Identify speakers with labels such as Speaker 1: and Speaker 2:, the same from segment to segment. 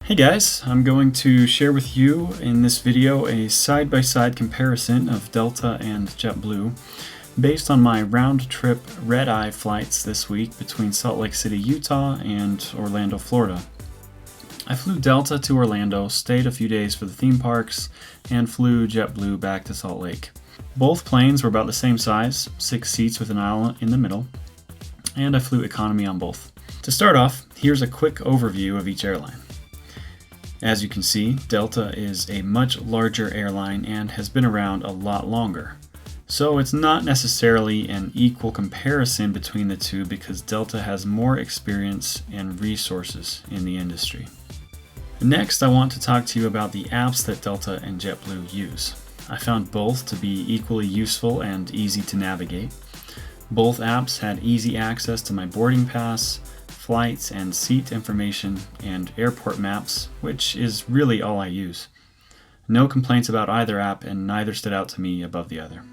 Speaker 1: Hey guys, I'm going to share with you in this video a side-by-side comparison of Delta and JetBlue based on my round-trip red-eye flights this week between Salt Lake City, Utah and Orlando, Florida. I flew Delta to Orlando, stayed a few days for the theme parks, and flew JetBlue back to Salt Lake. Both planes were about the same size, 6 seats with an aisle in the middle, and I flew economy on both. To start off, here's a quick overview of each airline. As you can see, Delta is a much larger airline and has been around a lot longer. So it's not necessarily an equal comparison between the two because Delta has more experience and resources in the industry. Next, I want to talk to you about the apps that Delta and JetBlue use. I found both to be equally useful and easy to navigate. Both apps had easy access to my boarding pass, flights and seat information, and airport maps, which is really all I use. No complaints about either app, and neither stood out to me above the other.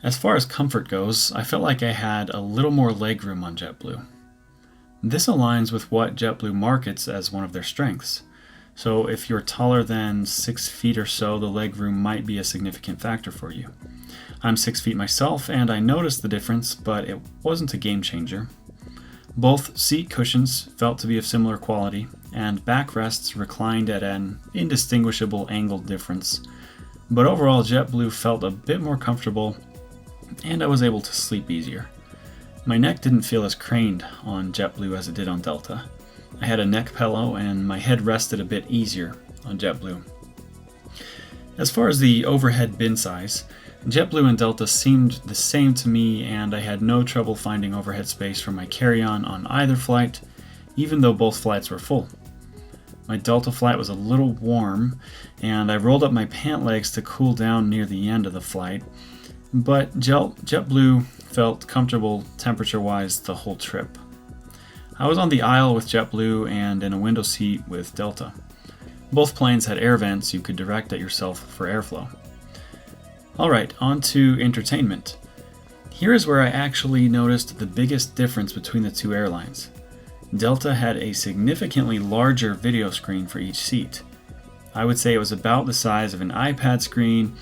Speaker 1: As far as comfort goes, I felt like I had a little more legroom on JetBlue. This aligns with what JetBlue markets as one of their strengths. So if you're taller than 6 feet or so, the legroom might be a significant factor for you. I'm 6 feet myself, and I noticed the difference, but it wasn't a game changer. Both seat cushions felt to be of similar quality, and backrests reclined at an indistinguishable angle difference. But overall, JetBlue felt a bit more comfortable, and I was able to sleep easier. My neck didn't feel as craned on JetBlue as it did on Delta. I had a neck pillow, and my head rested a bit easier on JetBlue. As far as the overhead bin size, JetBlue and Delta seemed the same to me, and I had no trouble finding overhead space for my carry-on on either flight, even though both flights were full. My Delta flight was a little warm, and I rolled up my pant legs to cool down near the end of the flight, but JetBlue felt comfortable temperature-wise the whole trip. I was on the aisle with JetBlue and in a window seat with Delta. Both planes had air vents you could direct at yourself for airflow. Alright, on to entertainment. Here is where I actually noticed the biggest difference between the two airlines. Delta had a significantly larger video screen for each seat. I would say it was about the size of an iPad screen,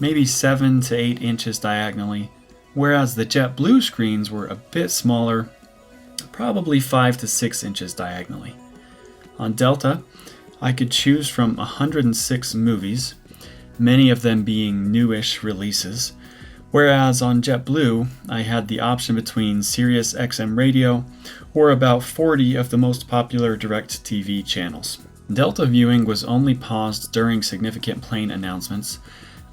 Speaker 1: maybe 7 to 8 inches diagonally, whereas the JetBlue screens were a bit smaller, probably 5 to 6 inches diagonally. On Delta, I could choose from 106 movies, many of them being newish releases, whereas on JetBlue, I had the option between Sirius XM radio or about 40 of the most popular direct-TV channels. Delta viewing was only paused during significant plane announcements,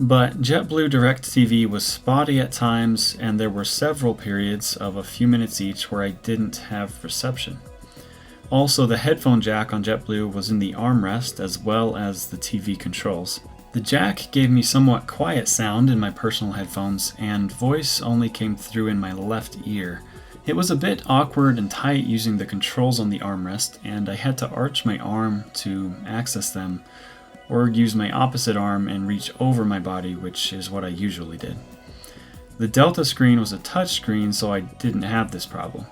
Speaker 1: but JetBlue DirecTV was spotty at times, and there were several periods of a few minutes each where I didn't have reception. Also, the headphone jack on JetBlue was in the armrest as well as the TV controls. The jack gave me somewhat quiet sound in my personal headphones, and voice only came through in my left ear. It was a bit awkward and tight using the controls on the armrest, and I had to arch my arm to access them, or use my opposite arm and reach over my body, which is what I usually did. The Delta screen was a touch screen, so I didn't have this problem.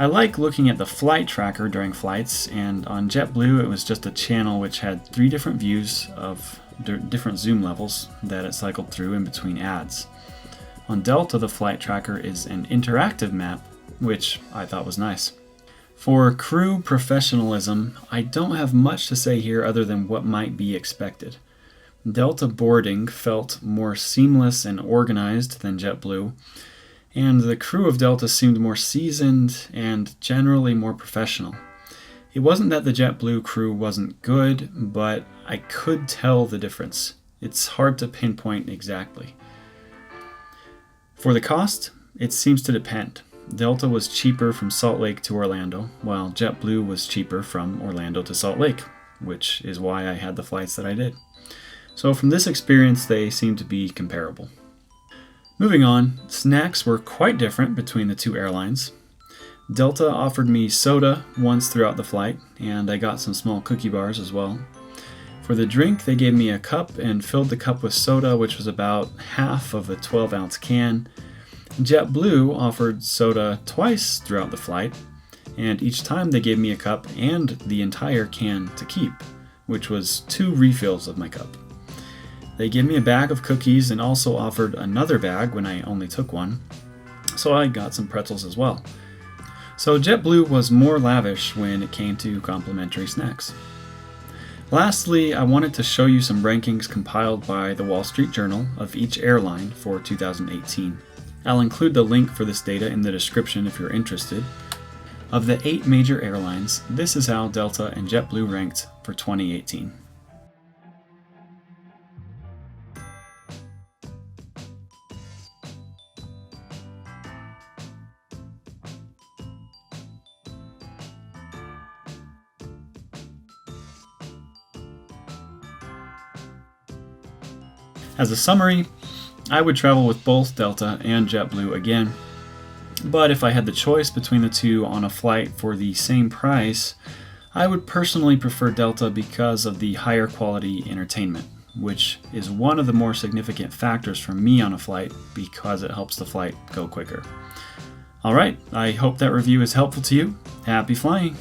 Speaker 1: I like looking at the flight tracker during flights, and on JetBlue it was just a channel which had 3 different views of different zoom levels that it cycled through in between ads. On Delta, the flight tracker is an interactive map, which I thought was nice. For crew professionalism, I don't have much to say here other than what might be expected. Delta boarding felt more seamless and organized than JetBlue, and the crew of Delta seemed more seasoned and generally more professional. It wasn't that the JetBlue crew wasn't good, but I could tell the difference. It's hard to pinpoint exactly. For the cost, it seems to depend. Delta was cheaper from Salt Lake to Orlando, while JetBlue was cheaper from Orlando to Salt Lake, which is why I had the flights that I did. So from this experience, they seem to be comparable. Moving on, snacks were quite different between the two airlines. Delta offered me soda once throughout the flight, and I got some small cookie bars as well. For the drink, they gave me a cup and filled the cup with soda, which was about half of a 12-ounce can. JetBlue offered soda twice throughout the flight, and each time they gave me a cup and the entire can to keep, which was 2 refills of my cup. They gave me a bag of cookies and also offered another bag when I only took one, so I got some pretzels as well. So JetBlue was more lavish when it came to complimentary snacks. Lastly, I wanted to show you some rankings compiled by the Wall Street Journal of each airline for 2018. I'll include the link for this data in the description if you're interested. Of the 8 major airlines, this is how Delta and JetBlue ranked for 2018. As a summary, I would travel with both Delta and JetBlue again, but if I had the choice between the two on a flight for the same price, I would personally prefer Delta because of the higher quality entertainment, which is one of the more significant factors for me on a flight because it helps the flight go quicker. Alright, I hope that review is helpful to you. Happy flying!